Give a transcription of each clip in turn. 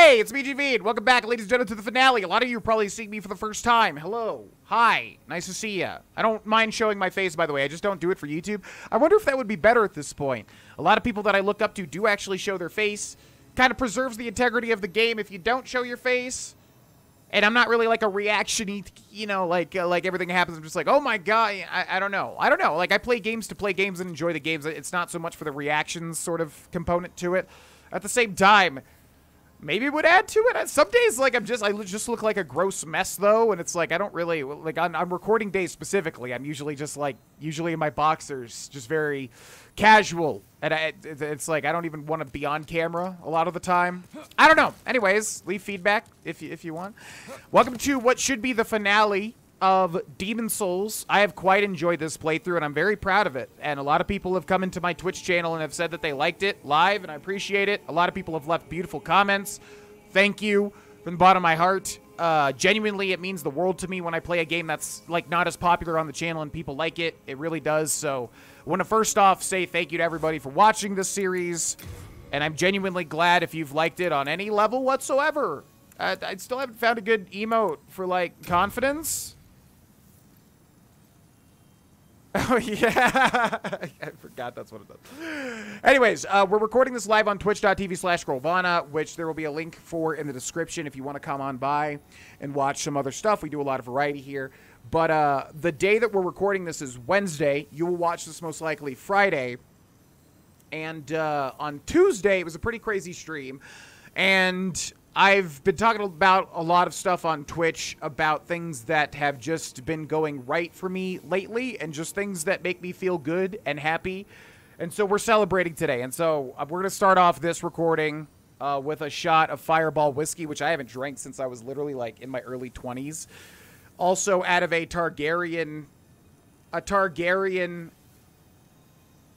Hey, it's BGV. Welcome back, ladies and gentlemen, to the finale. A lot of you are probably seeing me for the first time. Hello. Hi. Nice to see ya. I don't mind showing my face, by the way. I just don't do it for YouTube. I wonder if that would be better at this point. A lot of people that I look up to do actually show their face. Kind of preserves the integrity of the game if you don't show your face. And I'm not really like a reaction-y, you know, like everything happens. I'm just like, oh my god, I don't know. I don't know. Like, I play games to play games and enjoy the games. It's not so much for the reactions sort of component to it. At the same time, maybe it would add to it. Some days, like, I just look like a gross mess, though, and it's like, I don't really, like, on recording days specifically, I'm usually just, like, in my boxers, just very casual, and it's like, I don't even want to be on camera a lot of the time. I don't know. Anyways, leave feedback if you want. Welcome to what should be the finale of Demon Souls. I have quite enjoyed this playthrough, and I'm very proud of it. And a lot of people have come into my Twitch channel and have said that they liked it live, and I appreciate it. A lot of people have left beautiful comments. Thank you from the bottom of my heart. Genuinely, it means the world to me when I play a game that's, like, not as popular on the channel and people like it. It really does. So I want to first off say thank you to everybody for watching this series, and I'm genuinely glad if you've liked it on any level whatsoever. I still haven't found a good emote for, like, confidence. Oh, yeah. I forgot that's what it does. Anyways, we're recording this live on twitch.tv/Grohlvana, which there will be a link for in the description if you want to come on by and watch some other stuff. We do a lot of variety here. But the day that we're recording this is Wednesday. You will watch this most likely Friday. And on Tuesday, it was a pretty crazy stream. And I've been talking about a lot of stuff on Twitch about things that have just been going right for me lately and just things that make me feel good and happy. And so we're celebrating today. And so we're going to start off this recording with a shot of Fireball whiskey, which I haven't drank since I was literally like in my early 20s. Also out of a Targaryen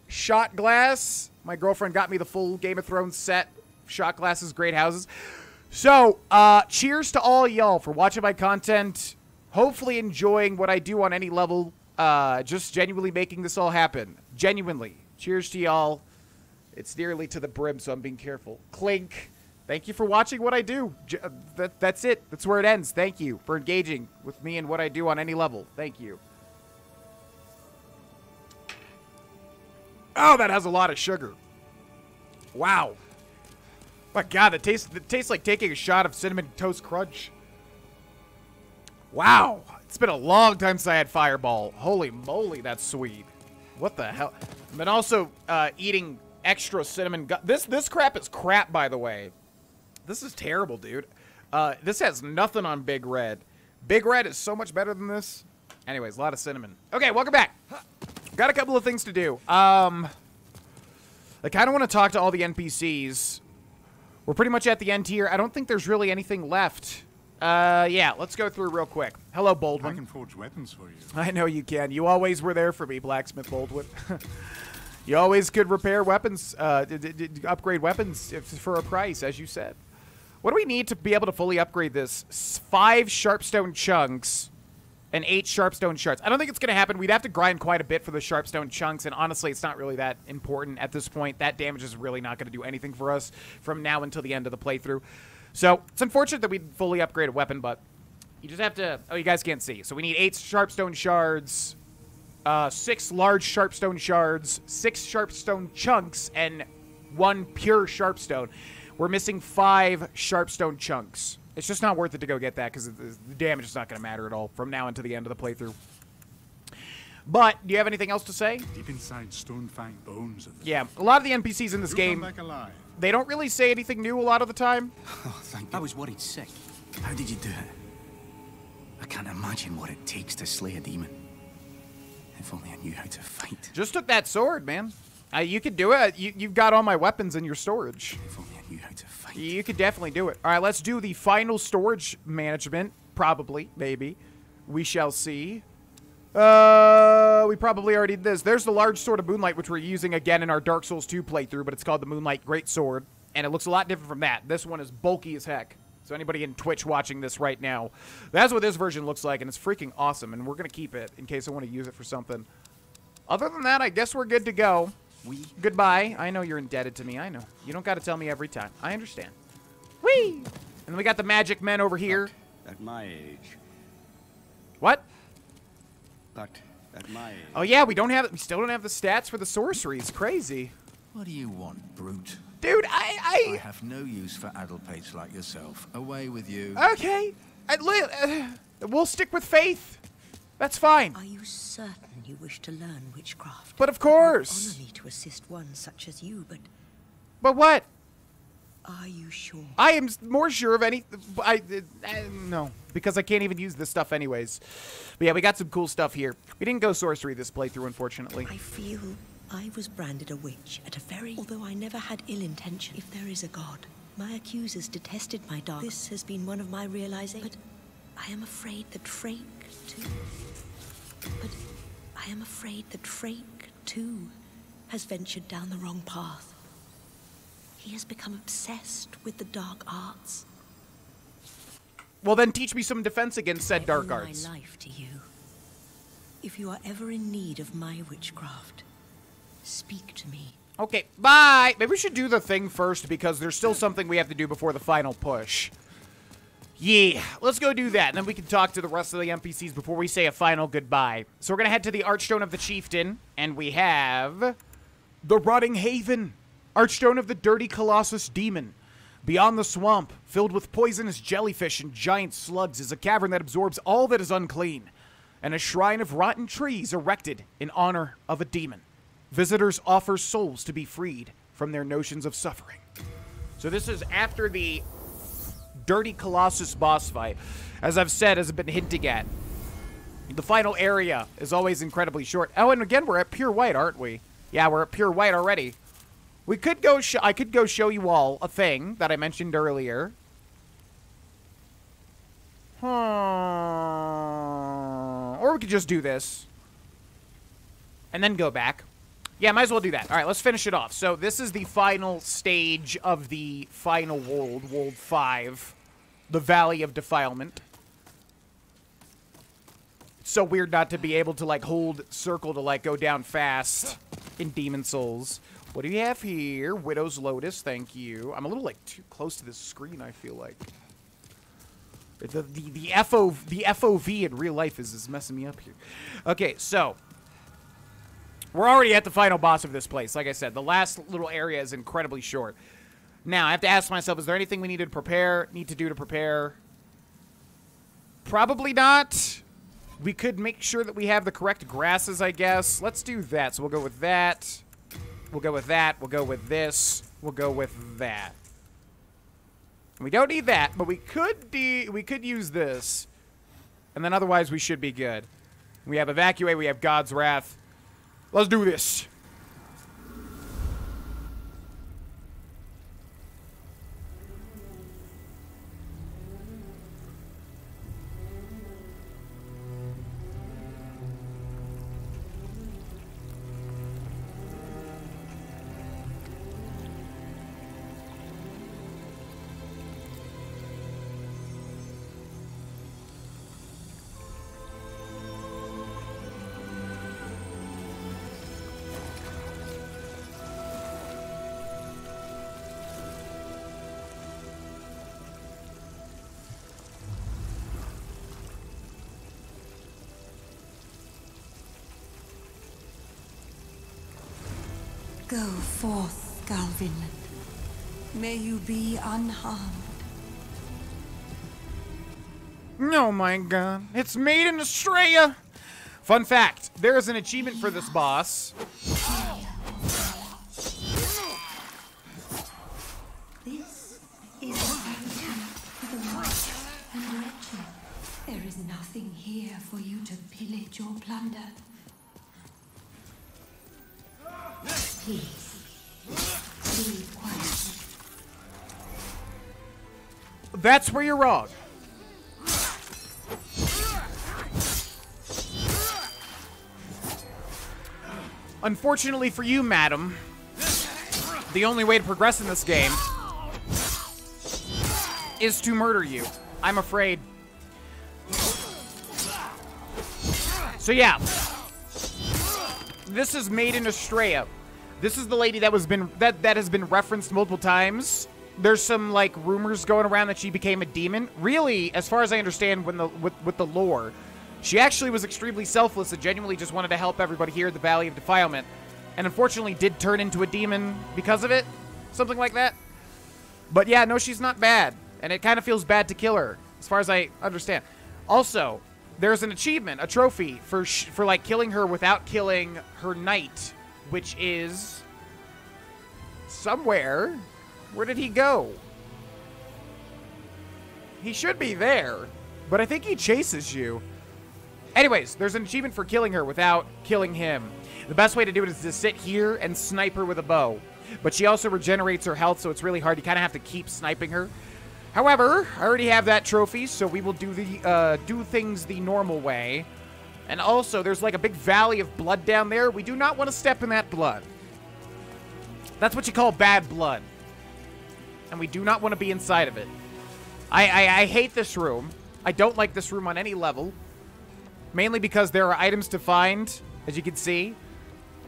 shot glass. My girlfriend got me the full Game of Thrones set. Shot glasses, great houses. So, cheers to all y'all for watching my content, hopefully enjoying what I do on any level, just genuinely making this all happen. Genuinely. Cheers to y'all. It's nearly to the brim, so I'm being careful. Clink. Thank you for watching what I do. That's it. That's where it ends. Thank you for engaging with me and what I do on any level. Thank you. Oh, that has a lot of sugar. Wow. My God, it tastes like taking a shot of Cinnamon Toast Crunch. Wow. It's been a long time since I had Fireball. Holy moly, that's sweet. What the hell? I've been also eating extra cinnamon. This crap is crap, by the way. This is terrible, dude. This has nothing on Big Red. Big Red is so much better than this. Anyways, a lot of cinnamon. Okay, welcome back. Got a couple of things to do. I kind of want to talk to all the NPCs. We're pretty much at the end here. I don't think there's really anything left. Yeah, let's go through real quick. Hello, Baldwin. I can forge weapons for you. I know you can. You always were there for me, Blacksmith Baldwin. You always could repair weapons, upgrade weapons for a price, as you said. What do we need to be able to fully upgrade this? 5 Sharpstone chunks and 8 Sharpstone shards. I don't think it's going to happen. We'd have to grind quite a bit for the Sharpstone chunks, and honestly, it's not really that important at this point. That damage is really not going to do anything for us from now until the end of the playthrough. So, it's unfortunate that we fully upgrade a weapon, but you just have to... Oh, you guys can't see. So, we need 8 Sharpstone shards, 6 large Sharpstone shards, 6 Sharpstone chunks, and 1 pure Sharpstone. We're missing 5 Sharpstone chunks. It's just not worth it to go get that because the damage is not going to matter at all from now until the end of the playthrough. But, do you have anything else to say? Deep inside stone-fang bones of the... Yeah, a lot of the NPCs in this game, come back alive. They don't really say anything new a lot of the time. Oh, thank you. I was worried sick. How did you do it? I can't imagine what it takes to slay a demon. If only I knew how to fight. Just took that sword, man. You could do it. You've got all my weapons in your storage. If only I knew how to fight. You could definitely do it. All right, let's do the final storage management. Probably, maybe. We shall see. We probably already did this. There's the large sword of Moonlight, which we're using again in our Dark Souls 2 playthrough, but it's called the Moonlight Great Sword, and it looks a lot different from that. This one is bulky as heck. So anybody in Twitch watching this right now, that's what this version looks like, and it's freaking awesome, and we're going to keep it in case I want to use it for something. Other than that, I guess we're good to go. Goodbye. I know you're indebted to me. I know. You don't got to tell me every time. I understand. Whee! And then we got the magic men over here. At my age. What? But at my age. Oh yeah, we still don't have the stats for the sorceries. Crazy. What do you want, brute? Dude, I have no use for addlepates like yourself. Away with you. Okay. We'll stick with faith. That's fine. Are you certain you wish to learn witchcraft? But of course. It would honor me to assist one such as you, but But what? are you sure? I am more sure of any. No, because I can't even use this stuff anyways. But yeah, we got some cool stuff here. We didn't go sorcery this playthrough, unfortunately. I feel I was branded a witch at a very... Although I never had ill intention. If there is a god, my accusers detested my dark. This has been one of my realizing. But I am afraid that Frake too has ventured down the wrong path. He has become obsessed with the dark arts. Well, then teach me some defense against said dark I owe arts. my life to you. If you are ever in need of my witchcraft, speak to me. Okay, bye. Maybe we should do the thing first because there's still something we have to do before the final push. Yeah, let's go do that, and then we can talk to the rest of the NPCs before we say a final goodbye. So we're going to head to the Archstone of the Chieftain, and we have the Rotting Haven, Archstone of the Dirty Colossus Demon. Beyond the swamp, filled with poisonous jellyfish and giant slugs, is a cavern that absorbs all that is unclean, and a shrine of rotten trees erected in honor of a demon. Visitors offer souls to be freed from their notions of suffering. So this is after the Dirty Colossus boss fight. As I've said, as I've been hinting at, the final area is always incredibly short. Oh, and again, we're at Pure White, aren't we? Yeah, we're at Pure White already. We could go. I could go show you all a thing that I mentioned earlier. Or we could just do this and then go back. Yeah, might as well do that. All right, let's finish it off. So this is the final stage of the final world, World 5, the Valley of Defilement. It's so weird not to be able to, like, hold circle to, like, go down fast in Demon Souls. What do you have here? Widow's Lotus, thank you. I'm a little, like, too close to this screen, I feel like. The FOV in real life is messing me up here. Okay, so we're already at the final boss of this place. Like I said, the last little area is incredibly short. Now, I have to ask myself, is there anything we need to do to prepare? Probably not. We could make sure that we have the correct grasses, I guess. Let's do that. So we'll go with that. We'll go with that. We'll go with this. We'll go with that. We don't need that, but we could use this. And then otherwise we should be good. We have Evacuate, we have God's Wrath. Let's do this. Go forth, Galvinland. May you be unharmed. Oh my god. It's Maiden Estrella! Fun fact, there is an achievement for this boss. This is a sanctuary for the wicked and wretched. There is nothing here for you to pillage or plunder. Please, leave quietly. That's where you're wrong. Unfortunately for you, madam, the only way to progress in this game is to murder you. I'm afraid. So yeah, this is Maiden Estrella. This is the lady that has been referenced multiple times there's some, like, rumors going around that she became a demon. Really, as far as I understand with the lore, she actually was extremely selfless and genuinely just wanted to help everybody here at the Valley of Defilement. And unfortunately did turn into a demon because of it. Something like that. But yeah, no, she's not bad. And it kind of feels bad to kill her, as far as I understand. Also, there's an achievement, a trophy, for like, killing her without killing her knight. Which is... somewhere. Where did he go? He should be there. But I think he chases you. Anyways, there's an achievement for killing her without killing him. The best way to do it is to sit here and snipe her with a bow. But she also regenerates her health, so it's really hard. You kind of have to keep sniping her. However, I already have that trophy, so we will do the do things the normal way. And also, there's like a big valley of blood down there. We do not want to step in that blood. That's what you call bad blood. And we do not want to be inside of it. I hate this room. I don't like this room on any level. Mainly because there are items to find, as you can see.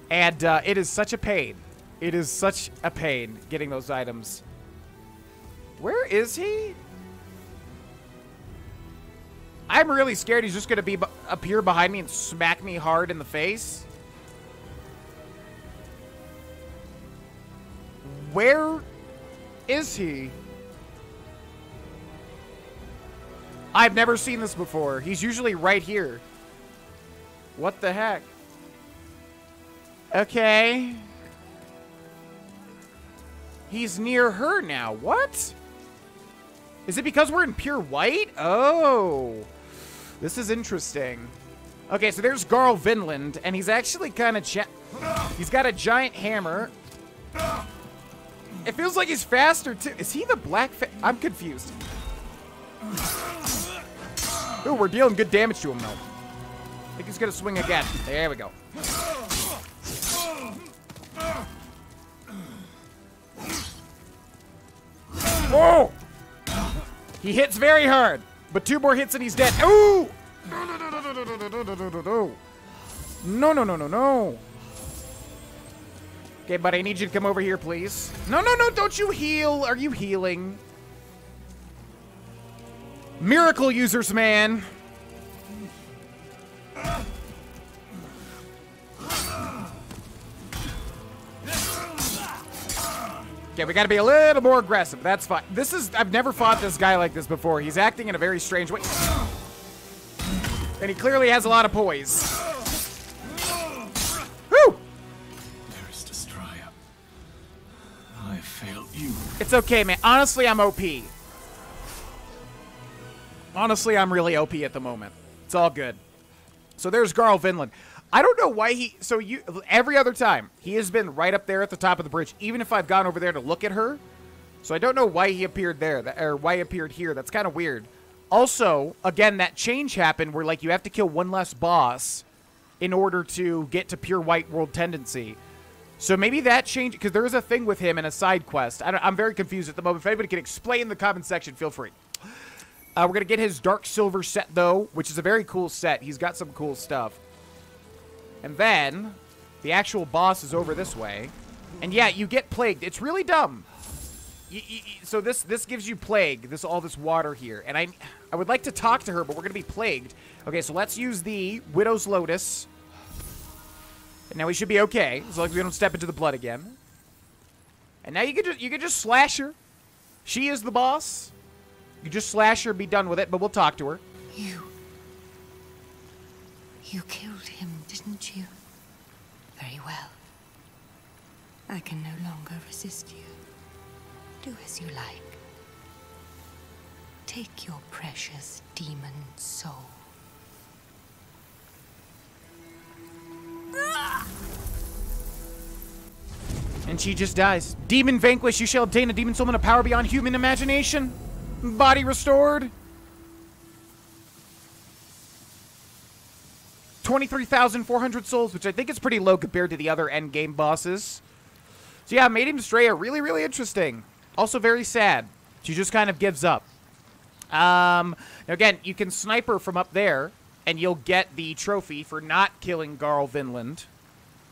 And it is such a pain. It is such a pain getting those items. Where is he? I'm really scared he's just going to appear behind me and smack me hard in the face. Where is he? I've never seen this before. He's usually right here. What the heck? Okay. He's near her now. What? Is it because we're in pure white? Oh. This is interesting. Okay, so there's Grohlvana, and he's actually kind of... he's got a giant hammer. It feels like he's faster, too. Is he the black... I'm confused. Ooh, we're dealing good damage to him, though. I think he's going to swing again. There we go. Whoa! He hits very hard, but 2 more hits and he's dead. Ooh! No, no, no, no, no. Okay, buddy, I need you to come over here, please. No, no, no, don't you heal. Are you healing? Miracle users, man. Okay, we gotta be a little more aggressive. That's fine. This is... I've never fought this guy like this before. He's acting in a very strange way. And he clearly has a lot of poise. Woo! There's Destroyer. I failed you. It's okay, man. Honestly, I'm OP. Honestly, I'm really OP at the moment. It's all good. So there's Grohlvana. I don't know why he... So every other time, he has been right up there at the top of the bridge, even if I've gone over there to look at her. So I don't know why he appeared there, or why he appeared here. That's kind of weird. Also, again, that change happened where, like, you have to kill one less boss in order to get to pure white world tendency. So maybe that changed, because there is a thing with him in a side quest. I'm very confused at the moment. If anybody can explain in the comment section, feel free. We're going to get his Dark Silver set, though, which is a very cool set. He's got some cool stuff. And then, the actual boss is over this way. And yeah, you get plagued. It's really dumb. So this gives you plague, all this water here. And I would like to talk to her, but we're going to be plagued. Okay, so let's use the Widow's Lotus. And now we should be okay, as long as we don't step into the blood again. And now you can just slash her. She is the boss. You just slash her and be done with it, but we'll talk to her. You killed him, didn't you? Very well. I can no longer resist you. Do as you like. Take your precious demon soul. And she just dies. Demon vanquished, you shall obtain a demon soul and a power beyond human imagination. Body restored. 23,400 souls, which I think is pretty low compared to the other endgame bosses. So yeah, Maiden Destroyer, really, really interesting. Also very sad. She just kind of gives up. Now again, you can snipe her from up there, and you'll get the trophy for not killing Grohlvana.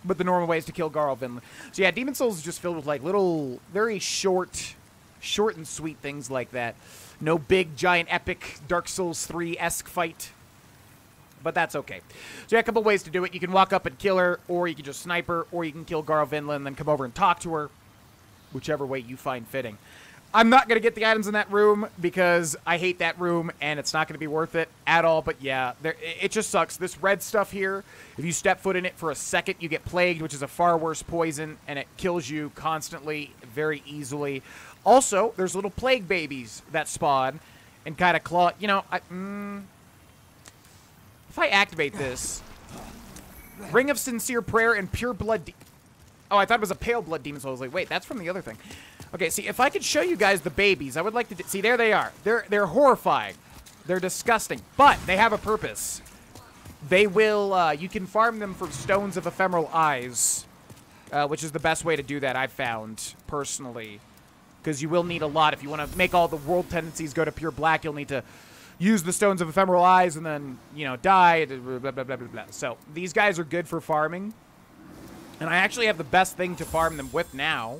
But the normal way is to kill Grohlvana. So yeah, Demon Souls is just filled with like little, very short Short and sweet things like that. No big, giant, epic Dark Souls 3-esque fight. But that's okay. So yeah, a couple ways to do it. You can walk up and kill her, or you can just snipe her, or you can kill Grohlvana and then come over and talk to her. Whichever way you find fitting. I'm not going to get the items in that room because I hate that room, and it's not going to be worth it at all. But yeah, it just sucks. This red stuff here, if you step foot in it for a second, you get plagued, which is a far worse poison, and it kills you constantly, very easily. Also, there's little plague babies that spawn and kind of claw. You know, if I activate this, Ring of Sincere Prayer and Pure Blood... Oh, I thought it was a Pale Blood Demon Soul. I was like, wait, that's from the other thing. Okay, see, if I could show you guys the babies, I would like to... See, there they are. They're horrifying. They're disgusting. But they have a purpose. They will... you can farm them for Stones of Ephemeral Eyes, which is the best way to do that, I've found, personally. Because you will need a lot. If you want to make all the world tendencies go to pure black, you'll need to use the Stones of Ephemeral Eyes and then, you know, die. Blah, blah, blah, blah, blah. So, these guys are good for farming. And I actually have the best thing to farm them with now,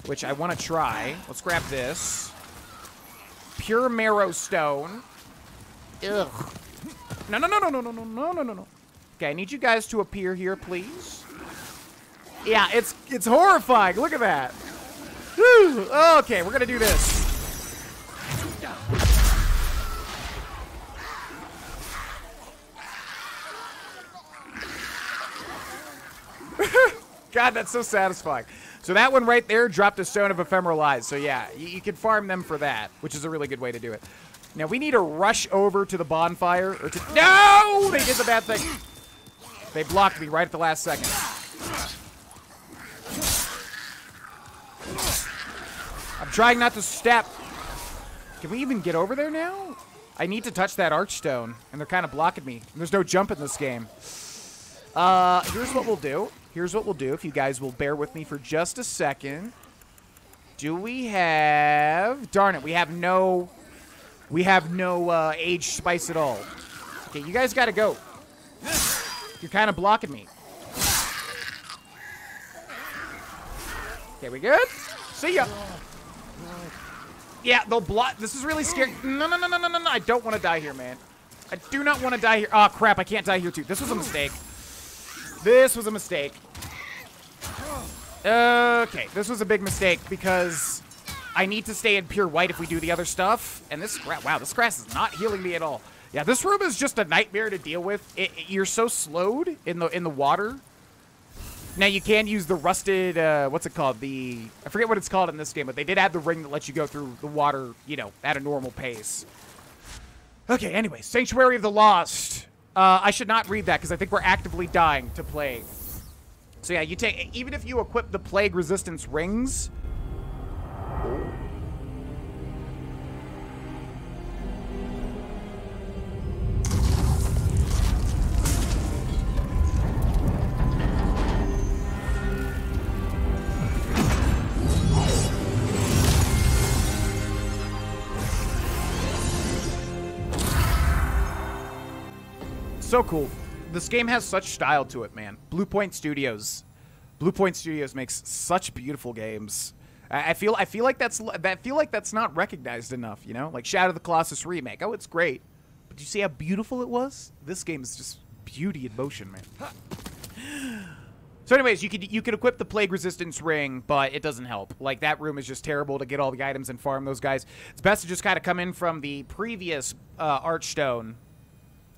which I want to try. Let's grab this. Pure Marrow Stone. Ugh. No, no, no, no, no, no, no, no, no, no. Okay, I need you guys to appear here, please. Yeah, it's horrifying. Look at that. Whew. Okay, we're going to do this. God, that's so satisfying. So that one right there dropped a Stone of Ephemeral Eyes. So yeah, you can farm them for that, which is a really good way to do it. Now we need to rush over to the bonfire. Or to no! They did the bad thing. They blocked me right at the last second. I'm trying not to step. Can we even get over there now? I need to touch that Archstone, and they're kind of blocking me. There's no jump in this game. Here's what we'll do. Here's what we'll do, if you guys will bear with me for just a second. Do we have... Darn it, we have no age spice at all. Okay, you guys gotta go. You're kind of blocking me. Okay, we good? See ya. Yeah, they'll block... This is really scary. No, no, no, no, no, no, no. I don't want to die here, man. I do not want to die here. Oh, crap, I can't die here, too. This was a mistake. This was a mistake. Okay, this was a big mistake because I need to stay in pure white if we do the other stuff. And this, wow, this grass is not healing me at all. Yeah, this room is just a nightmare to deal with. You're so slowed in the water. Now you can use the rusted, what's it called? I forget what it's called in this game, but they did add the ring that lets you go through the water, you know, at a normal pace. Okay, anyway, Sanctuary of the Lost. I should not read that because I think we're actively dying to plague. So yeah, you take, even if you equip the plague resistance rings. So cool. This game has such style to it, man. Blue Point Studios makes such beautiful games. I feel like that's not recognized enough, you know? Like Shadow of the Colossus remake. Oh, it's great. But you see how beautiful it was? This game is just beauty in motion, man. So anyways, you could equip the plague resistance ring, but it doesn't help. Like that room is just terrible to get all the items and farm those guys. It's best to just kind of come in from the previous Archstone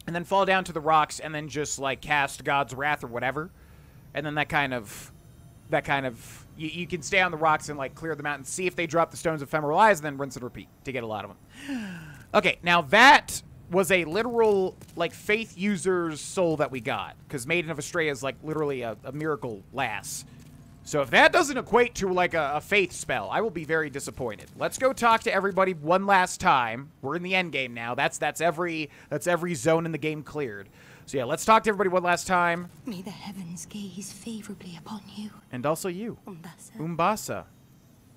and then fall down to the rocks and then just like cast God's Wrath or whatever. And then that kind of you can stay on the rocks and like clear them out and see if they drop the Stones of Ephemeral Eyes and then rinse and repeat to get a lot of them. Okay, now that was a literal like faith user's soul that we got, because Maiden of Astrea is like literally a miracle lass. So if that doesn't equate to like a faith spell, I will be very disappointed. Let's go talk to everybody one last time. We're in the end game now. That's every zone in the game cleared. So yeah, let's talk to everybody one last time. May the heavens gaze favorably upon you. And also you. Umbasa. Umbasa.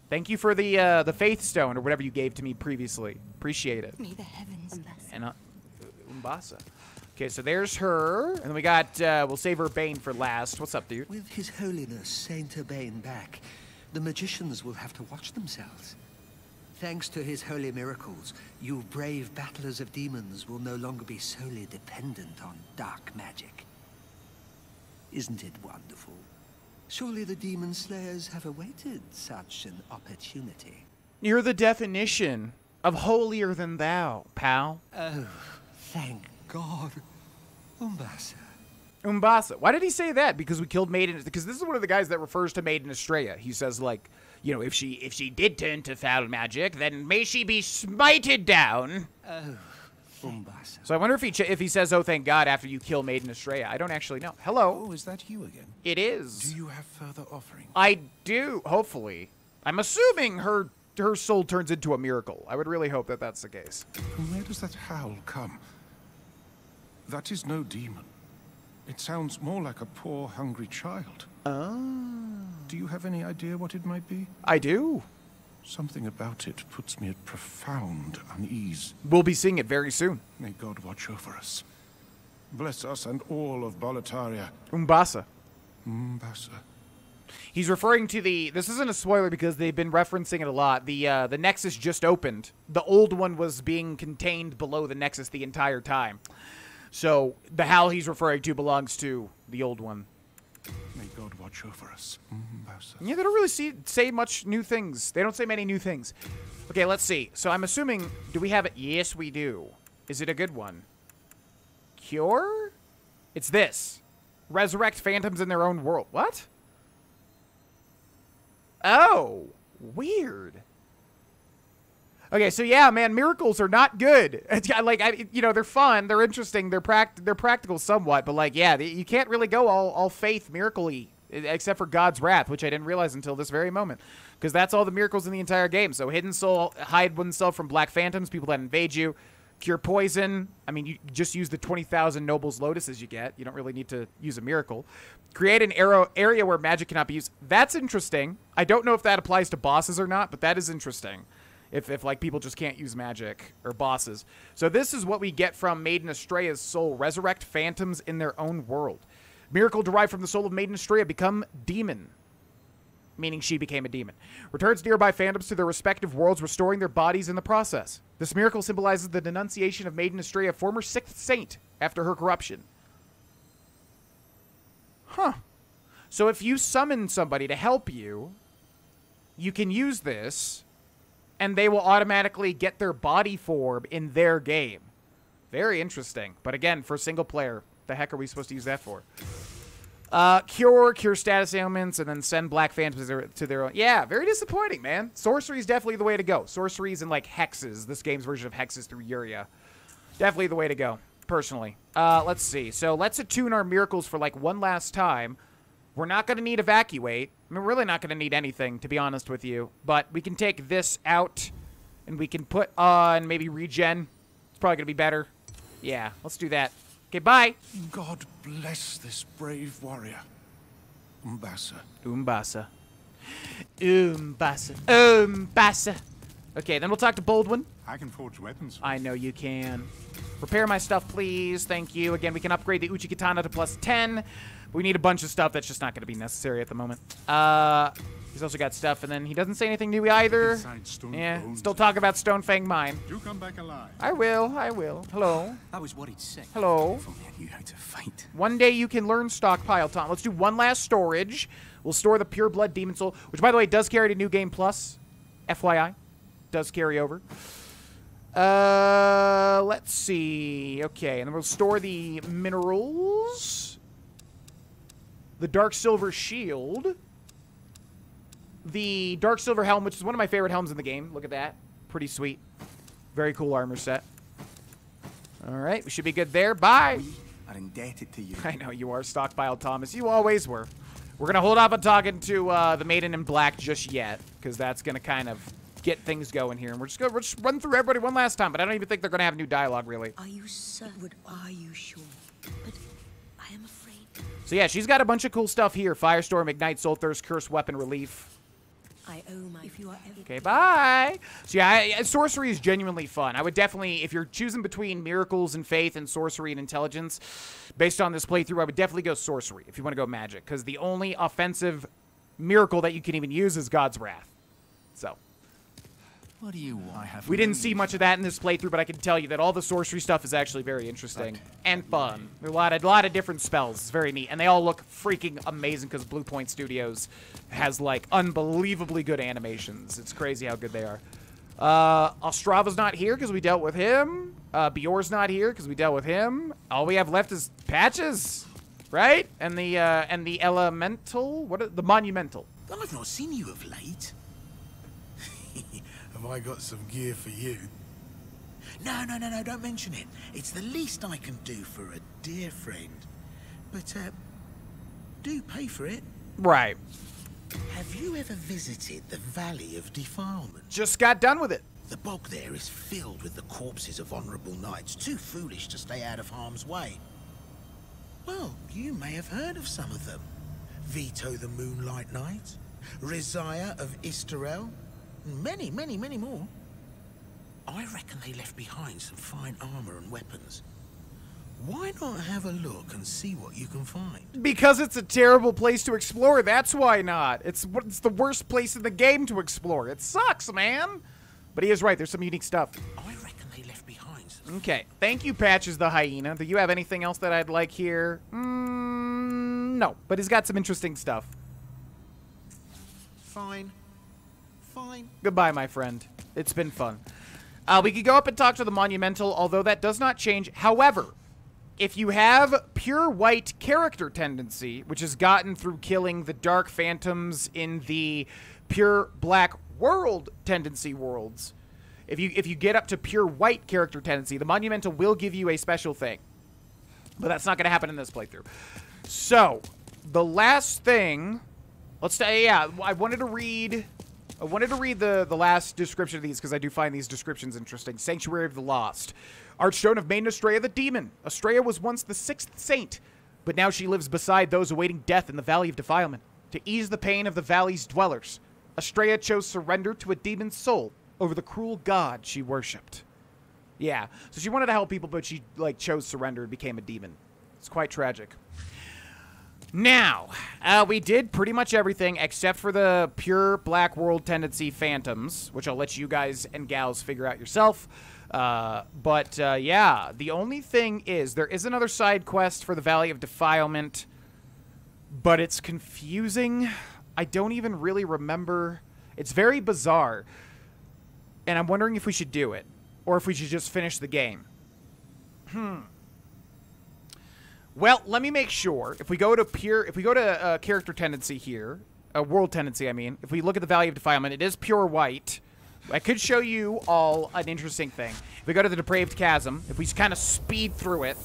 Thank you for the faith stone or whatever you gave to me previously. Appreciate it. May the heavens Umbasa. And Umbasa. Okay, so there's her. And then we got, we'll save her Bane for last. What's up, dude? With His Holiness Saint Urbane back, the magicians will have to watch themselves. Thanks to his holy miracles, you brave battlers of demons will no longer be solely dependent on dark magic. Isn't it wonderful? Surely the demon slayers have awaited such an opportunity. You're the definition of holier than thou, pal. Oh, thank God. Umbasa. Umbasa. Why did he say that? Because we killed Maiden. Because this is one of the guys that refers to Maiden Estrella. He says, like, you know, if she did turn to foul magic, then may she be smited down. Oh, Umbasa. So I wonder if he says, oh, thank God, after you kill Maiden Estrella. I don't actually know. Hello. Oh, is that you again? It is. Do you have further offerings? I do, hopefully. I'm assuming her soul turns into a miracle. I would really hope that that's the case. From where does that howl come? That is no demon. It sounds more like a poor, hungry child. Oh. Do you have any idea what it might be? I do. Something about it puts me at profound unease. We'll be seeing it very soon. May God watch over us. Bless us and all of Boletaria. Umbasa. Umbasa. He's referring to this isn't a spoiler because they've been referencing it a lot. The Nexus just opened. The old one was being contained below the Nexus the entire time. So the howl he's referring to belongs to the old one. May God watch over us. Yeah, they don't really say much new things. They don't say many new things. Okay, let's see. So I'm assuming, do we have it? Yes, we do. Is it a good one? Cure? It's this. Resurrect Phantoms in their own world. What? Oh, weird. Okay, so yeah, man, miracles are not good. It's like, you know, they're fun, they're interesting, they're practical somewhat, but like, yeah, you can't really go all faith miracle-y, except for God's wrath, which I didn't realize until this very moment, because that's all the miracles in the entire game. So hidden soul, hide oneself from black phantoms, people that invade you, cure poison. I mean, you just use the 20,000 nobles lotuses you get. You don't really need to use a miracle. Create an area where magic cannot be used. That's interesting. I don't know if that applies to bosses or not, but that is interesting. If like people just can't use magic or bosses. So this is what we get from Maiden Estrella's soul. Resurrect phantoms in their own world. Miracle derived from the soul of Maiden Estrella become demon. Meaning she became a demon. Returns nearby phantoms to their respective worlds, restoring their bodies in the process. This miracle symbolizes the denunciation of Maiden Estrella, former 6th saint, after her corruption. Huh. So if you summon somebody to help you, you can use this, and they will automatically get their body form in their game. Very interesting. But again, for single player, the heck are we supposed to use that for? Cure status ailments, and then send black phantoms to their own. Yeah, very disappointing, man. Sorcery is definitely the way to go. Sorceries and like hexes. This game's version of hexes through Uria. Definitely the way to go, personally. Let's see. So let's attune our miracles for like one last time. We're not going to need evacuate. I mean, we're really not going to need anything, to be honest with you. But we can take this out, and we can put on maybe regen. It's probably going to be better. Yeah, let's do that. Okay, bye. God bless this brave warrior. Umbasa. Umbasa. Umbasa. Umbasa. Okay, then we'll talk to Boldwin. I can forge weapons. I know you can. Repair my stuff, please. Thank you. Again, we can upgrade the Uchi Katana to +10. We need a bunch of stuff that's just not going to be necessary at the moment. He's also got stuff, and then he doesn't say anything new either. Yeah, still talk about Stonefang Mine. Do come back alive. I will. Hello. I was worried sick. Hello. If only I knew how to fight. One day you can learn stockpile, Tom. Let's do one last storage. We'll store the Pure Blood Demon Soul, which, by the way, does carry to New Game Plus. FYI. Does carry over. Let's see. Okay, and then we'll store the minerals. The Dark Silver Shield. The Dark Silver Helm, which is one of my favorite helms in the game. Look at that. Pretty sweet. Very cool armor set. Alright, we should be good there. Bye! We are indebted to you. I know you are, Stockpile Thomas. You always were. We're going to hold off on talking to the Maiden in Black just yet, because that's going to kind of get things going here. And we're just going to run through everybody one last time, but I don't even think they're going to have new dialogue, really. Are you certain? Are you sure? But I am afraid. So yeah, she's got a bunch of cool stuff here. Firestorm, Ignite, Soul Thirst, Curse, Weapon, Relief. I owe my... If you are ever... Okay, bye! So yeah, sorcery is genuinely fun. I would definitely, if you're choosing between miracles and faith and sorcery and intelligence, based on this playthrough, I would definitely go sorcery if you want to go magic, because the only offensive miracle that you can even use is God's Wrath. So, What do you want? We didn't see much of that in this playthrough, but I can tell you that all the sorcery stuff is actually very interesting and fun. There are a lot of different spells. It's very neat, and they all look freaking amazing because Blue Point Studios has like unbelievably good animations. It's crazy how good they are. Ostrava's not here because we dealt with him. Bjor's not here because we dealt with him. All we have left is Patches, right? And the elemental. The monumental. I've not seen you of late. Have I got some gear for you? No, don't mention it. It's the least I can do for a dear friend. But, do pay for it. Right. Have you ever visited the Valley of Defilement? Just got done with it. The bog there is filled with the corpses of honorable knights, too foolish to stay out of harm's way. Well, you may have heard of some of them. Vito the Moonlight Knight, Rizaya of Isterel, and many more. I reckon they left behind some fine armor and weapons. Why not have a look and see what you can find? Because it's a terrible place to explore, that's why not. It's the worst place in the game to explore. It sucks, man. But he is right, there's some unique stuff. I reckon they left behind some... Okay, thank you, Patches the Hyena. Do you have anything else that I'd like here? No, but he's got some interesting stuff. Fine. Goodbye, my friend. It's been fun. We could go up and talk to the Monumental, although that does not change. However, if you have pure white character tendency, which is gotten through killing the Dark Phantoms in the pure black world tendency worlds, if you get up to pure white character tendency, the Monumental will give you a special thing. But that's not going to happen in this playthrough. So, the last thing... Let's say, yeah, I wanted to read the last description of these because I do find these descriptions interesting. Sanctuary of the Lost. Archstone of Maiden Estrella the Demon. Estrella was once the 6th saint, but now she lives beside those awaiting death in the Valley of Defilement. To ease the pain of the valley's dwellers, Estrella chose surrender to a demon's soul over the cruel god she worshipped. Yeah, so she wanted to help people, but she chose surrender and became a demon. It's quite tragic. Now, we did pretty much everything except for the pure black world tendency phantoms, which I'll let you guys and gals figure out yourself. Yeah, the only thing is there is another side quest for the Valley of Defilement, but it's confusing. I don't even really remember. It's very bizarre, and I'm wondering if we should do it or if we should just finish the game. Well, let me make sure. If we go to character tendency here, world tendency, I mean, if we look at the Valley of Defilement, it is pure white. I could show you all an interesting thing. If we go to the Depraved Chasm, if we kind of speed through it,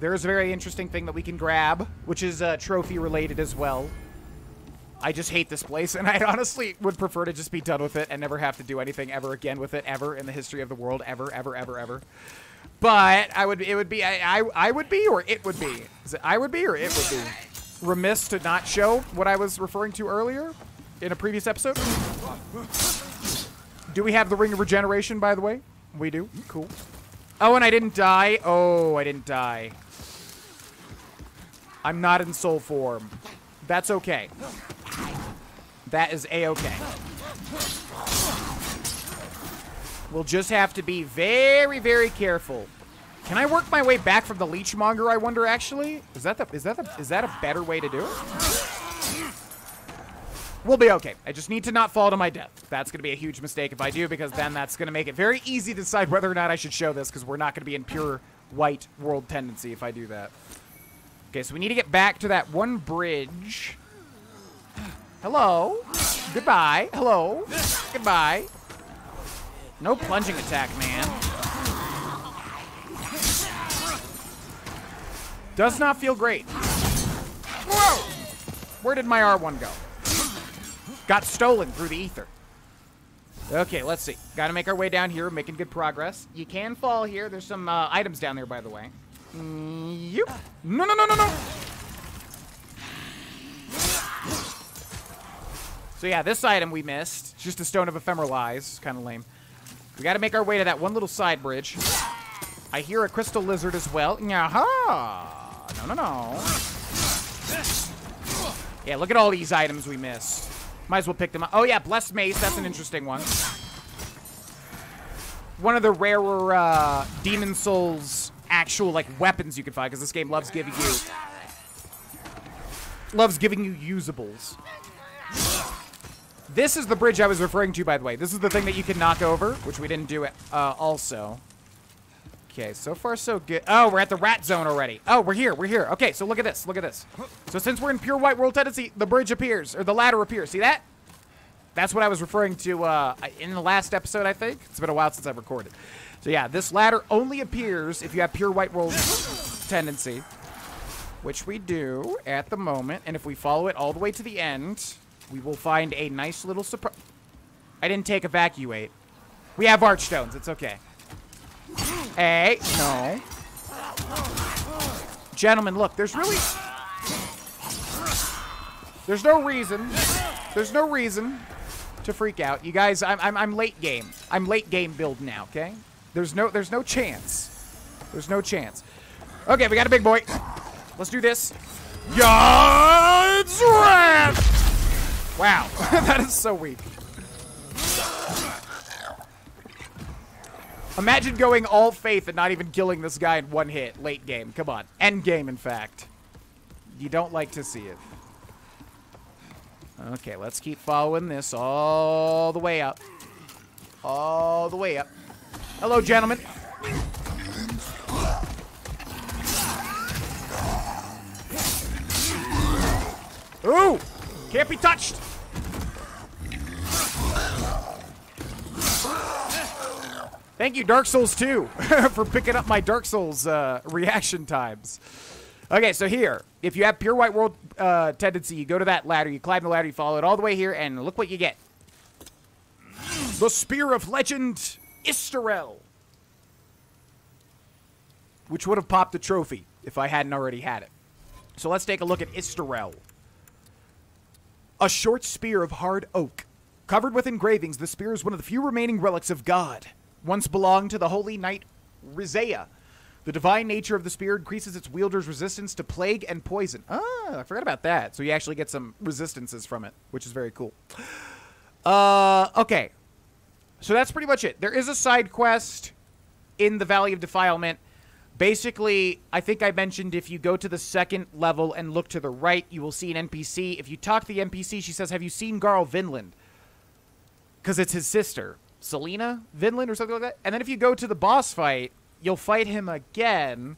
there's a very interesting thing that we can grab, which is trophy related as well. I just hate this place, and I honestly would prefer to just be done with it and never have to do anything ever again with it, ever in the history of the world, ever. But I would be or it would be. Is it I would be or it would be? Remiss to not show what I was referring to earlier in a previous episode. Do we have the Ring of Regeneration, by the way? We do. Cool. Oh, and I didn't die. Oh, I didn't die. I'm not in soul form. That's okay. That is a-okay. We'll just have to be very, very careful. Can I work my way back from the Leechmonger, I wonder, actually? Is that a better way to do it? We'll be okay. I just need to not fall to my death. That's going to be a huge mistake if I do, because then that's going to make it very easy to decide whether or not I should show this, because we're not going to be in pure white world tendency if I do that. Okay, so we need to get back to that one bridge. Hello. Goodbye. Hello. Goodbye. No plunging attack, man. Does not feel great. Whoa! Where did my R1 go? Got stolen through the ether. Okay, let's see. Got to make our way down here. Making good progress. You can fall here. There's some items down there, by the way. Yep. No. So yeah, this item we missed. It's just a Stone of Ephemeral Eyes. Kind of lame. We got to make our way to that one little side bridge. I hear a crystal lizard as well. Yaha! No. Yeah, look at all these items we missed. Might as well pick them up. Oh yeah, Blessed Mace. That's an interesting one. one of the rarer Demon Souls actual like weapons you can find, because this game loves giving you usables. This is the bridge I was referring to, by the way. This is the thing that you can knock over, which we didn't do also. Okay, so far so good. Oh, we're at the rat zone already. Oh, we're here. We're here. Okay, so look at this. Look at this. So since we're in pure white world tendency, the bridge appears, or the ladder appears. See that? That's what I was referring to in the last episode, I think. It's been a while since I've recorded. So yeah, this ladder only appears if you have pure white world tendency, which we do at the moment. And if we follow it all the way to the end, we will find a nice little surprise. I didn't take evacuate. We have archstones. It's okay. Hey, no. Gentlemen, look, there's no reason. There's no reason to freak out. You guys, I'm late game. I'm late game build now, okay? There's no chance. There's no chance. Okay, we got a big boy. Let's do this. Yeah, it's red! Wow, that is so weak. Imagine going all faith and not even killing this guy in one hit. Late game. Come on. End game, in fact. You don't like to see it. Okay, let's keep following this all the way up. All the way up. Hello, gentlemen. Ooh! Can't be touched! Thank you, Dark Souls 2, for picking up my Dark Souls reaction times. Okay, so here, if you have pure white world tendency, you go to that ladder, you climb the ladder, you follow it all the way here, and look what you get. The Spear of Legend, Isterel. Which would have popped a trophy if I hadn't already had it. So let's take a look at Isterel. A short spear of hard oak. Covered with engravings, the spear is one of the few remaining relics of God. Once belonged to the holy knight Rizea. The divine nature of the spear increases its wielder's resistance to plague and poison. Ah, I forgot about that. So you actually get some resistances from it, which is very cool. Okay. So that's pretty much it. There is a side quest in the Valley of Defilement. Basically, I think I mentioned if you go to the second level and look to the right, you will see an NPC. If you talk to the NPC, she says, have you seen Grohlvana? Because it's his sister. Selena Vinland or something like that. And then if you go to the boss fight, you'll fight him again,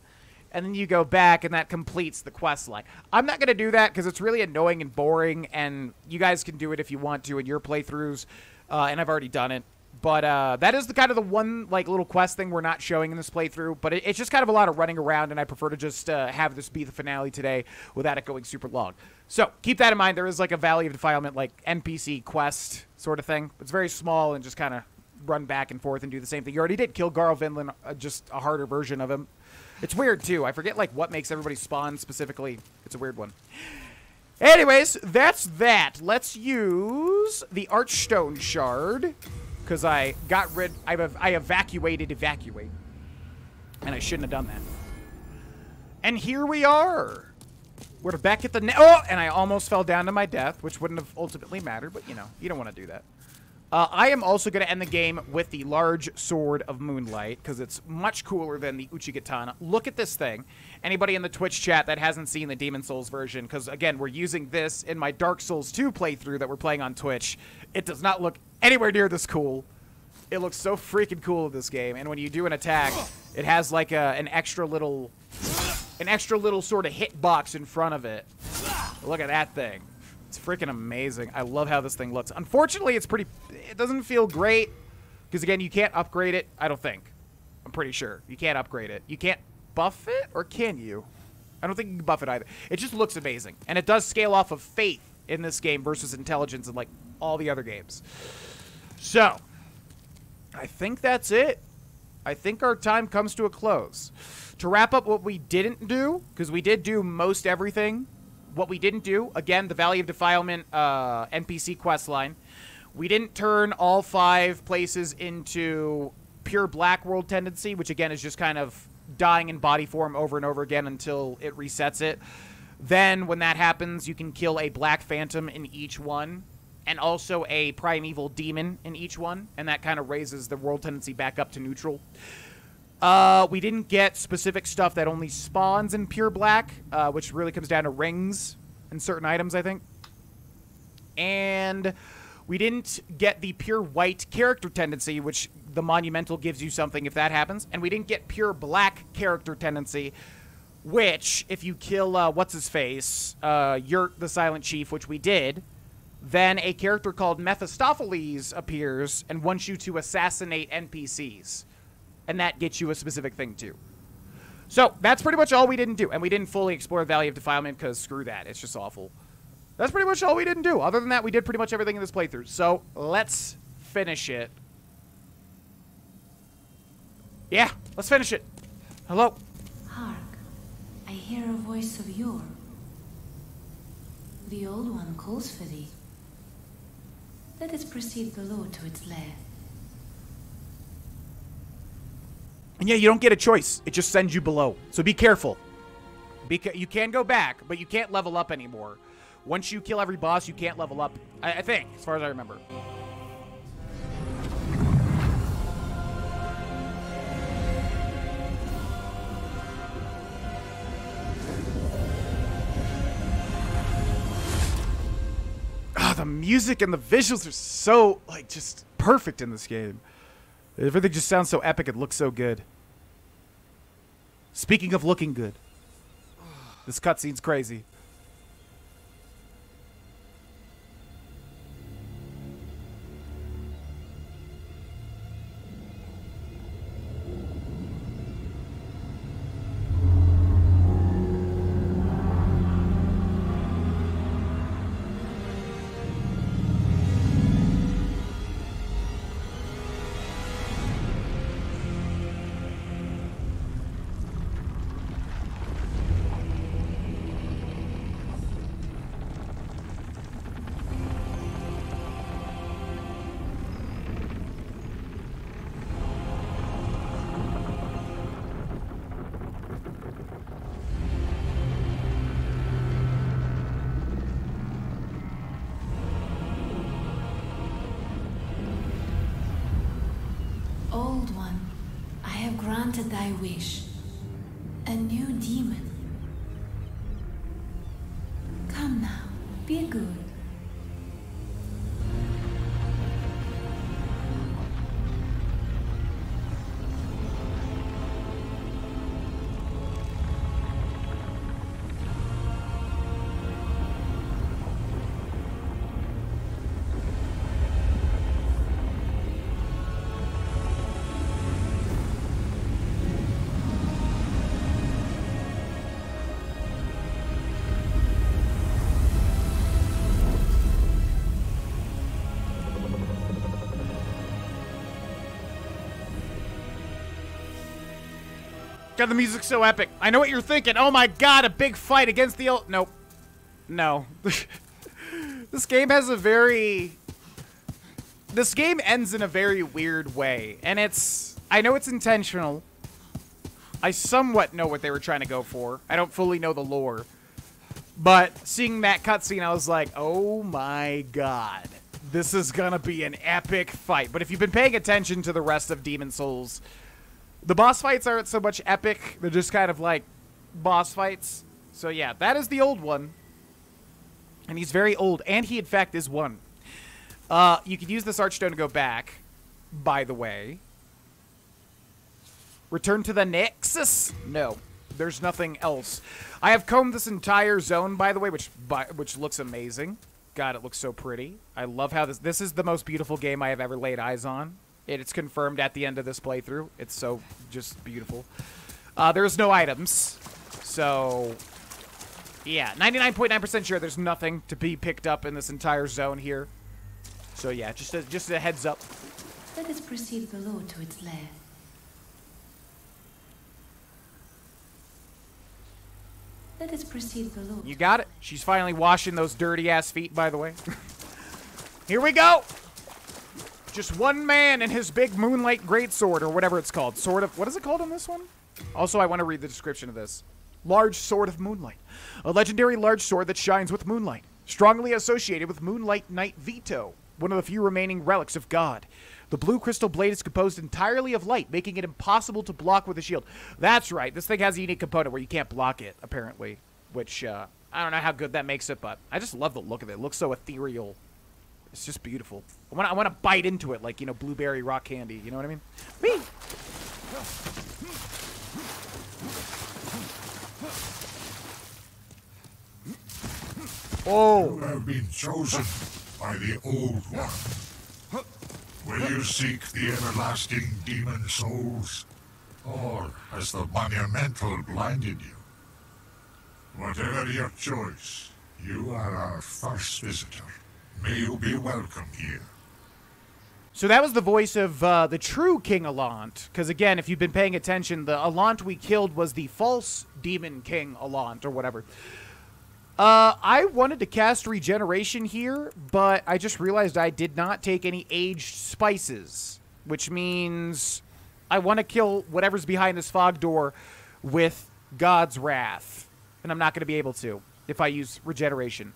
and then you go back, and that completes the quest line. I'm not going to do that because it's really annoying and boring, and you guys can do it if you want to in your playthroughs, and I've already done it. But that is the kind of the one like little quest thing we're not showing in this playthrough, but it's just kind of a lot of running around, and I prefer to just have this be the finale today without it going super long. So keep that in mind. There is like a Valley of Defilement like NPC quest sort of thing. It's very small and just kind of run back and forth and do the same thing. You already did kill Grohlvana, just a harder version of him. It's weird, too. I forget, like, what makes everybody spawn specifically. It's a weird one. Anyways, that's that. Let's use the Archstone Shard, because I got rid... I evacuate. And I shouldn't have done that. And here we are. We're back at the... Oh! And I almost fell down to my death, which wouldn't have ultimately mattered, but, you know, you don't want to do that. I am also going to end the game with the large sword of Moonlight, because it's much cooler than the Uchigatana. Look at this thing. Anybody in the Twitch chat that hasn't seen the Demon Souls version, because, again, we're using this in my Dark Souls 2 playthrough that we're playing on Twitch. It does not look anywhere near this cool. It looks so freaking cool in this game, and when you do an attack, it has, like, an extra little sort of hitbox in front of it. Look at that thing. It's freaking amazing. I love how this thing looks. Unfortunately, it doesn't feel great. Because, again, you can't upgrade it, I don't think. I'm pretty sure. You can't upgrade it. You can't buff it? Or can you? I don't think you can buff it either. It just looks amazing. And it does scale off of faith in this game versus intelligence in, like, all the other games. So, I think that's it. I think our time comes to a close. To wrap up what we didn't do, because we did do most everything. What we didn't do, again, the Valley of Defilement NPC questline. We didn't turn all 5 places into pure black world tendency, which again is just kind of dying in body form over and over again until it resets it. Then when that happens, you can kill a black phantom in each one. and also a primeval demon in each one, and that kind of raises the world tendency back up to neutral. We didn't get specific stuff that only spawns in pure black, which really comes down to rings and certain items, I think. And we didn't get the pure white character tendency, which the monumental gives you something if that happens. And we didn't get pure black character tendency, which, if you kill, what's-his-face, Yurt the Silent Chief, which we did, then a character called Mephistopheles appears and wants you to assassinate NPCs. And that gets you a specific thing, too. So, that's pretty much all we didn't do. And we didn't fully explore Valley of Defilement, because screw that. It's just awful. That's pretty much all we didn't do. Other than that, we did pretty much everything in this playthrough. So, let's finish it. Yeah, let's finish it. Hello. Hark. I hear a voice of yore. The Old One calls for thee. Let us proceed below to its lair. And yeah, you don't get a choice. It just sends you below. So be careful. You can go back, but you can't level up anymore. Once you kill every boss, you can't level up. I think, as far as I remember. Ah, the music and the visuals are so, like, just perfect in this game. Everything just sounds so epic. It looks so good. Speaking of looking good, this cutscene's crazy. Old One, I have granted thy wish. A new demon. Come now, be good. God, the music's so epic. I know what you're thinking. Oh my god, a big fight against the old... Nope. No. This game has a very... This game ends in a very weird way. And it's... I know it's intentional. I somewhat know what they were trying to go for. I don't fully know the lore. But seeing that cutscene, I was like, oh my god. This is gonna be an epic fight. But if you've been paying attention to the rest of Demon's Souls... The boss fights aren't so much epic. They're just kind of like boss fights. So yeah, that is the old one. And he's very old. And he, in fact, is one. You could use this Archstone to go back, by the way. Return to the Nexus? No. There's nothing else. I have combed this entire zone, by the way, which looks amazing. God, it looks so pretty. I love how this is the most beautiful game I have ever laid eyes on. It's confirmed at the end of this playthrough. It's so just beautiful. There's no items. So, yeah, 99.9% sure there's nothing to be picked up in this entire zone here. So, yeah, just a heads up. Let us proceed below to its lair. Let us proceed below. You got it. She's finally washing those dirty-ass feet, by the way. Here we go! Just one man and his big Moonlight greatsword, or whatever it's called. Sword of... What is it called on this one? Also, I want to read the description of this. Large Sword of Moonlight. A legendary large sword that shines with moonlight. strongly associated with Moonlight Knight Veto, one of the few remaining relics of God. The blue crystal blade is composed entirely of light, making it impossible to block with a shield. That's right. This thing has a unique component where you can't block it, apparently, which I don't know how good that makes it, but I just love the look of it. It looks so ethereal. It's just beautiful. I want to bite into it like, you know, blueberry rock candy. You know what I mean? Me. Oh. You have been chosen by the Old One. Will you seek the everlasting demon souls? Or has the monumental blinded you? Whatever your choice, you are our first visitor. May you be welcome here. So that was the voice of the true King Allant. Because again, if you've been paying attention, the Allant we killed was the false demon King Allant, or whatever. I wanted to cast Regeneration here, but I just realized I did not take any aged spices. Which means I want to kill whatever's behind this fog door with God's Wrath. And I'm not going to be able to if I use Regeneration.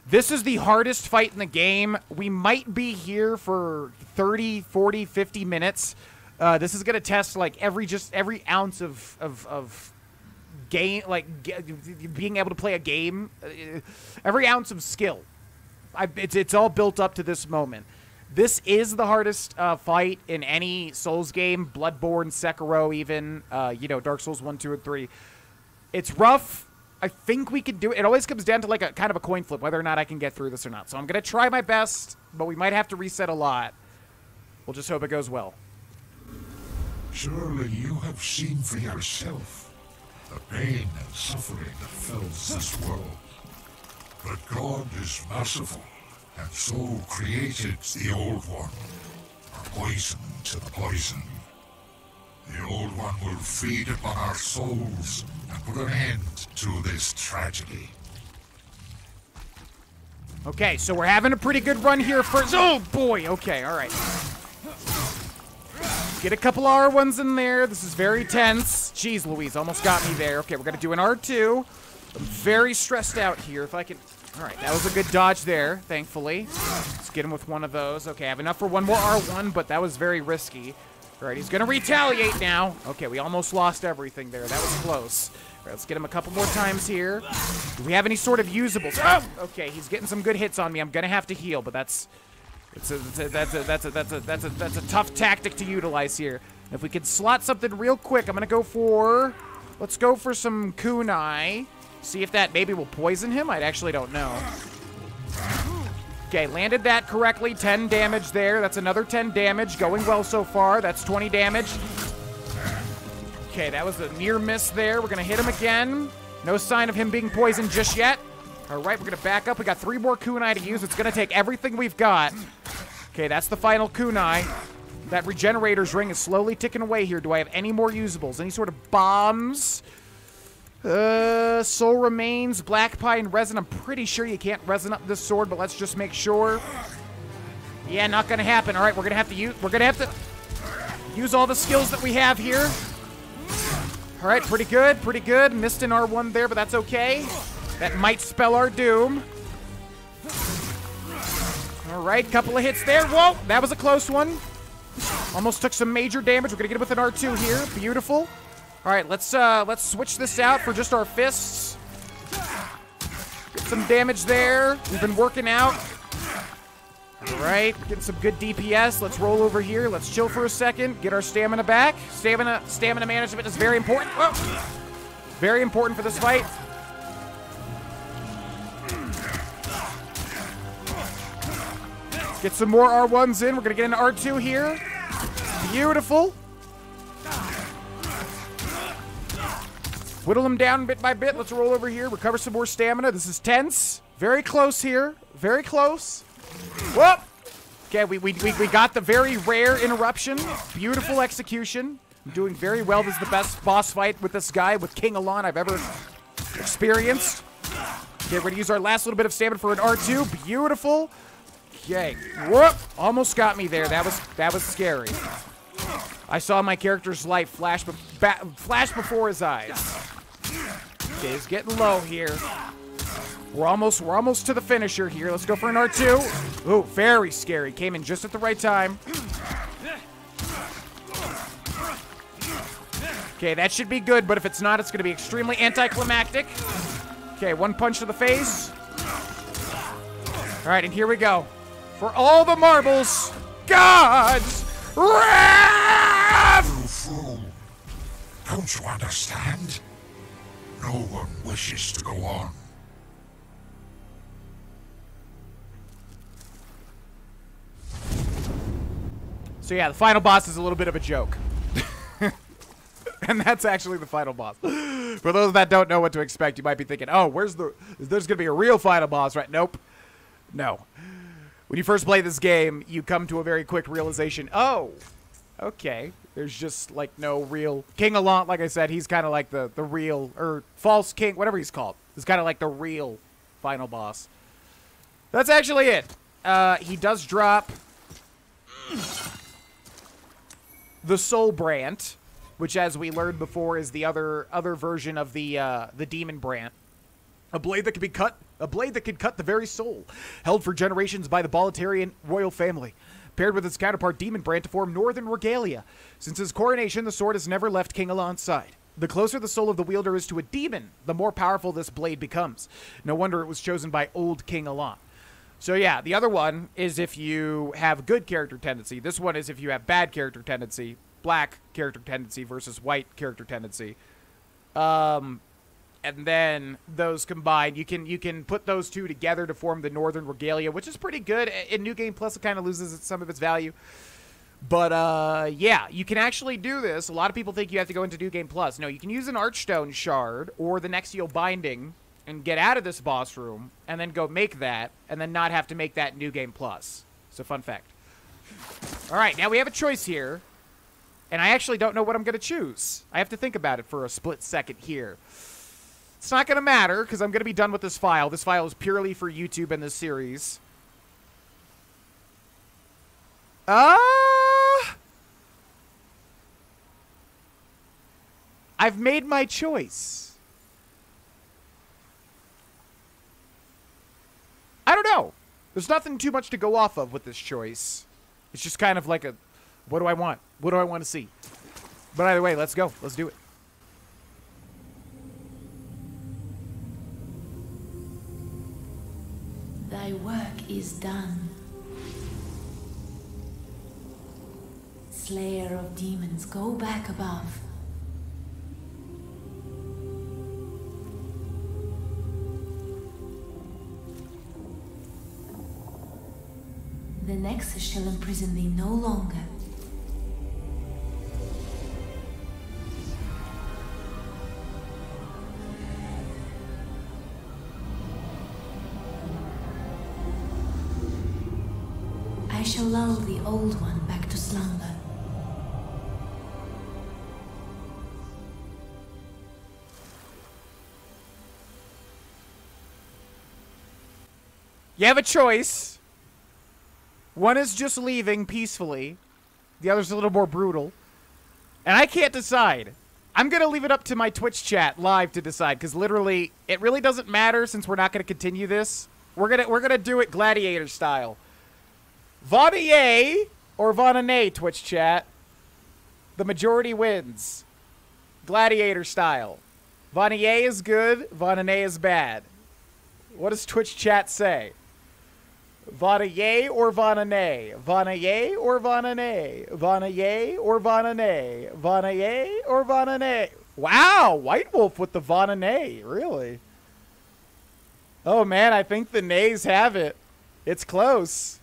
This is the hardest fight in the game. We might be here for 30, 40, 50 minutes. This is going to test like every ounce of game, like being able to play a game, every ounce of skill. It's all built up to this moment. This is the hardest fight in any Souls game, Bloodborne, Sekiro, even you know, Dark Souls 1, 2, and 3. It's rough. I think we can do it. It always comes down to like a kind of a coin flip, whether or not I can get through this or not. So I'm going to try my best, but we might have to reset a lot. We'll just hope it goes well. Surely you have seen for yourself the pain and suffering that fills this world. But God is merciful, and so created the Old One, a poison to the poison. The Old One will feed upon our souls and put an end to this tragedy. Okay, so we're having a pretty good run here first. Oh, boy. Okay, all right. Get a couple R1s in there. This is very tense. Jeez Louise, almost got me there. Okay, we're going to do an R2. I'm very stressed out here. If I can... All right, that was a good dodge there, thankfully. Let's get him with one of those. Okay, I have enough for one more R1, but that was very risky. All right, he's going to retaliate now. Okay, we almost lost everything there. That was close. All right, let's get him a couple more times here. Do we have any sort of usables? Oh! Okay, he's getting some good hits on me. I'm going to have to heal, but that's a tough tactic to utilize here. If we can slot something real quick, I'm going to go for... Let's go for some kunai. See if that maybe will poison him. I actually don't know. Okay, landed that correctly. 10 damage there. That's another 10 damage. Going well so far. That's 20 damage. Okay, that was a near miss there. We're going to hit him again. No sign of him being poisoned just yet. All right, we're going to back up. We got 3 more kunai to use. It's going to take everything we've got. Okay, that's the final kunai. That regenerator's ring is slowly ticking away here. Do I have any more usables? Any sort of bombs? Soul Remains, Black Pine, Resin. I'm pretty sure you can't resin up this sword, but let's just make sure. Yeah, not gonna happen. All right, we're gonna have to use all the skills that we have here. All right, pretty good, pretty good. Missed an R1 there, but that's okay. That might spell our doom. All right, couple of hits there. Whoa, that was a close one. Almost took some major damage. We're gonna get it with an R2 here. Beautiful. All right, let's switch this out for just our fists. Get some damage there. We've been working out. All right, getting some good DPS. Let's roll over here. Let's chill for a second. Get our stamina back. Stamina management is very important. Whoa. Very important for this fight. Let's get some more R1s in. We're gonna get an R2 here. Beautiful. Whittle him down bit by bit. Let's roll over here. Recover some more stamina. This is tense. Very close here. Very close. Whoop! Okay, we got the very rare interruption. Beautiful execution. I'm doing very well. This is the best boss fight with this guy, with King Allant, I've ever experienced. Okay, we're going to use our last little bit of stamina for an R2. Beautiful. Okay. Whoop! Almost got me there. That was scary. I saw my character's life flash before his eyes. Okay, he's getting low here. We're almost to the finisher here. Let's go for an R2. Ooh, very scary. Came in just at the right time. Okay, that should be good, but if it's not, it's going to be extremely anticlimactic. Okay, one punch to the face. All right, and here we go. For all the marbles, God's wrath! You fool! Don't you understand? No one wishes to go on. So yeah, the final boss is a little bit of a joke. And that's actually the final boss. For those that don't know what to expect, you might be thinking, oh, there's gonna be a real final boss, right? Nope. No. When you first play this game, you come to a very quick realization, oh, okay. There's just, like, no real... King Allant, like I said, he's kind of like the real, or false king, whatever he's called. He's kind of like the real final boss. That's actually it. He does drop the Soul Brant, which, as we learned before, is the other version of the Demon Brant. A blade that can be cut. A blade that can cut the very soul, held for generations by the Bolitarian royal family, paired with its counterpart Demon Brant to form Northern Regalia. Since his coronation, the sword has never left King Allant's side. The closer the soul of the wielder is to a demon, the more powerful this blade becomes. No wonder it was chosen by old King Allant. So yeah, the other one is if you have good character tendency. This one is if you have bad character tendency, black character tendency versus white character tendency. And then those combined, you can put those two together to form the Northern Regalia, which is pretty good. In New Game Plus, it kind of loses some of its value. But, yeah, you can actually do this. A lot of people think you have to go into New Game Plus. No, you can use an Archstone Shard or the Nexial Binding and get out of this boss room and then go make that and then not have to make that New Game Plus. So, fun fact. All right, now we have a choice here. And I actually don't know what I'm going to choose. I have to think about it for a split second here. It's not going to matter, because I'm going to be done with this file. This file is purely for YouTube and this series. I've made my choice. I don't know. There's nothing too much to go off of with this choice. It's just kind of like a, what do I want? What do I want to see? But either way, let's go. Let's do it. Thy work is done. Slayer of demons, go back above. The Nexus shall imprison thee no longer. I shall lull the old one back to slumber. You have a choice. One is just leaving peacefully. The other's a little more brutal. And I can't decide. I'm going to leave it up to my Twitch chat live to decide, because literally, it really doesn't matter since we're not going to continue this. We're gonna do it gladiator style. Vana yay or Vana nay, Twitch chat. The majority wins. Gladiator style. Vana yay is good, Vana nay is bad. What does Twitch chat say? Vana yay or Vana nay? Vana yay or Vana nay? Vana yay or Vana nay? Vana yay or Vana nay? Wow, White Wolf with the Vana nay, really? Oh man, I think the nays have it. It's close.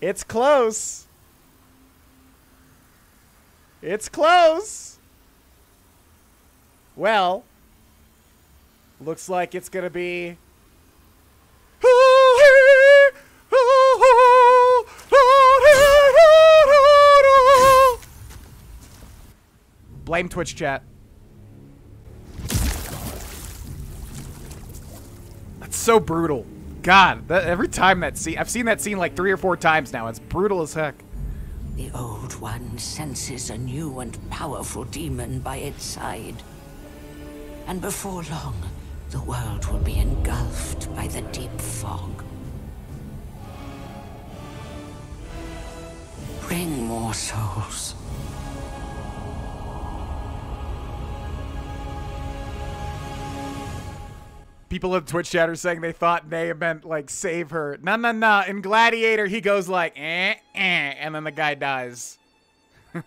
It's close. It's close. Well, looks like it's gonna be... Blame Twitch chat. That's so brutal. God, every time that scene, I've seen that scene like 3 or 4 times now. It's brutal as heck. The Old One senses a new and powerful demon by its side. And before long, the world will be engulfed by the deep fog. Bring more souls. People in Twitch chat are saying they thought Naav meant, like, save her. Nah. In Gladiator, he goes like, and then the guy dies. So,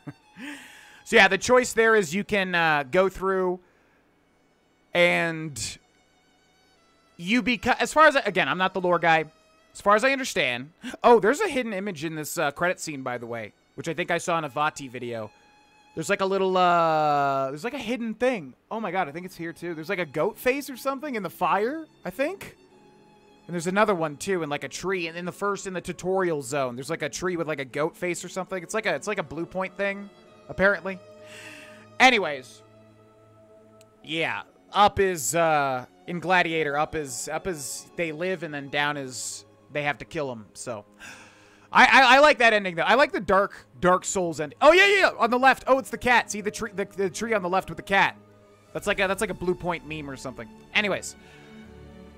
yeah, the choice there is you can go through and you become, as far as, again, I'm not the lore guy. As far as I understand. Oh, there's a hidden image in this credit scene, by the way, which I think I saw in a Vati video. There's like a little, there's like a hidden thing. Oh my god, I think it's here too. There's like a goat face or something in the fire, I think. And there's another one too in like a tree. And in the tutorial zone, there's like a tree with like a goat face or something. It's like a blue point thing, apparently. Anyways. Yeah. Up is, in Gladiator, up is they live and then down is they have to kill them, so. I like that ending, though. I like the Dark Souls ending. Oh, yeah. On the left. Oh, it's the cat. See the tree on the left with the cat. That's like a Blue Point meme or something. Anyways.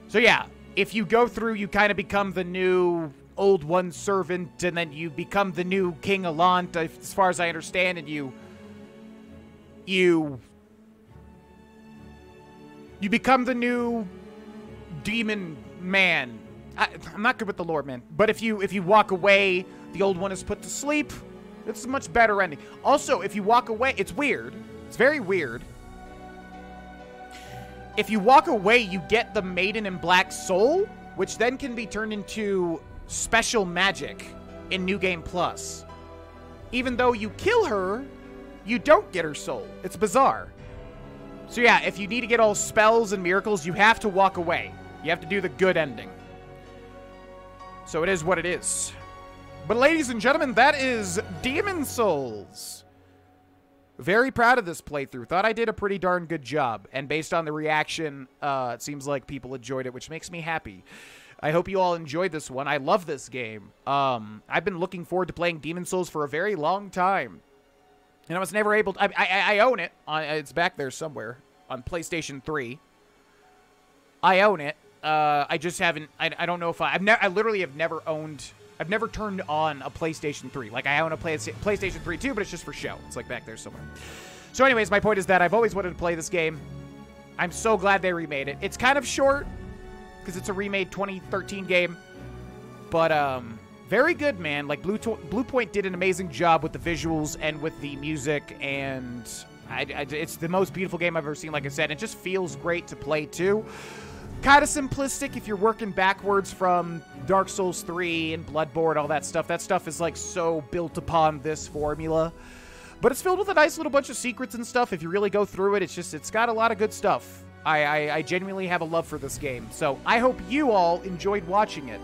So, yeah. If you go through, you kind of become the new Old One servant, and then you become the new King Alant, as far as I understand, and you become the new demon man. I'm not good with the lore, man. But if you walk away, the Old One is put to sleep. It's a much better ending. Also, if you walk away, it's weird. It's very weird. If you walk away, you get the Maiden in Black Soul, which then can be turned into special magic in New Game Plus. Even though you kill her, you don't get her soul. It's bizarre. So yeah, if you need to get all spells and miracles, you have to walk away. You have to do the good ending. So it is what it is. But ladies and gentlemen, that is Demon Souls. Very proud of this playthrough. Thought I did a pretty darn good job. And based on the reaction, it seems like people enjoyed it, which makes me happy. I hope you all enjoyed this one. I love this game. I've been looking forward to playing Demon Souls for a very long time. And I was never able to... I own it. It's back there somewhere on PlayStation 3. I own it. I just haven't... I don't know if I literally have never owned... I've never turned on a PlayStation 3. Like, I own a PlayStation 3 too, but it's just for show. It's like back there somewhere. So anyways, my point is that I've always wanted to play this game. I'm so glad they remade it. It's kind of short, because it's a remade 2013 game. But, very good, man. Like, Blue Point did an amazing job with the visuals and with the music, and it's the most beautiful game I've ever seen, like I said. It just feels great to play, too. Kind of simplistic if you're working backwards from Dark Souls 3 and Bloodborne, all that stuff. That stuff is, like, so built upon this formula. But it's filled with a nice little bunch of secrets and stuff. If you really go through it, it's got a lot of good stuff. I genuinely have a love for this game. So I hope you all enjoyed watching it.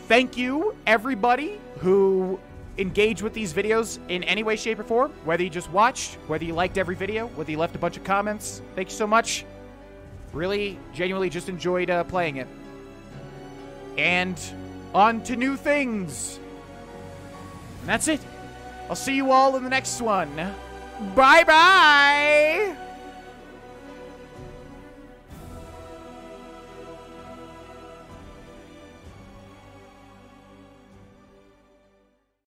Thank you, everybody who engaged with these videos in any way, shape, or form. Whether you just watched, whether you liked every video, whether you left a bunch of comments. Thank you so much. Really, genuinely just enjoyed playing it. And on to new things. And that's it. I'll see you all in the next one. Bye-bye!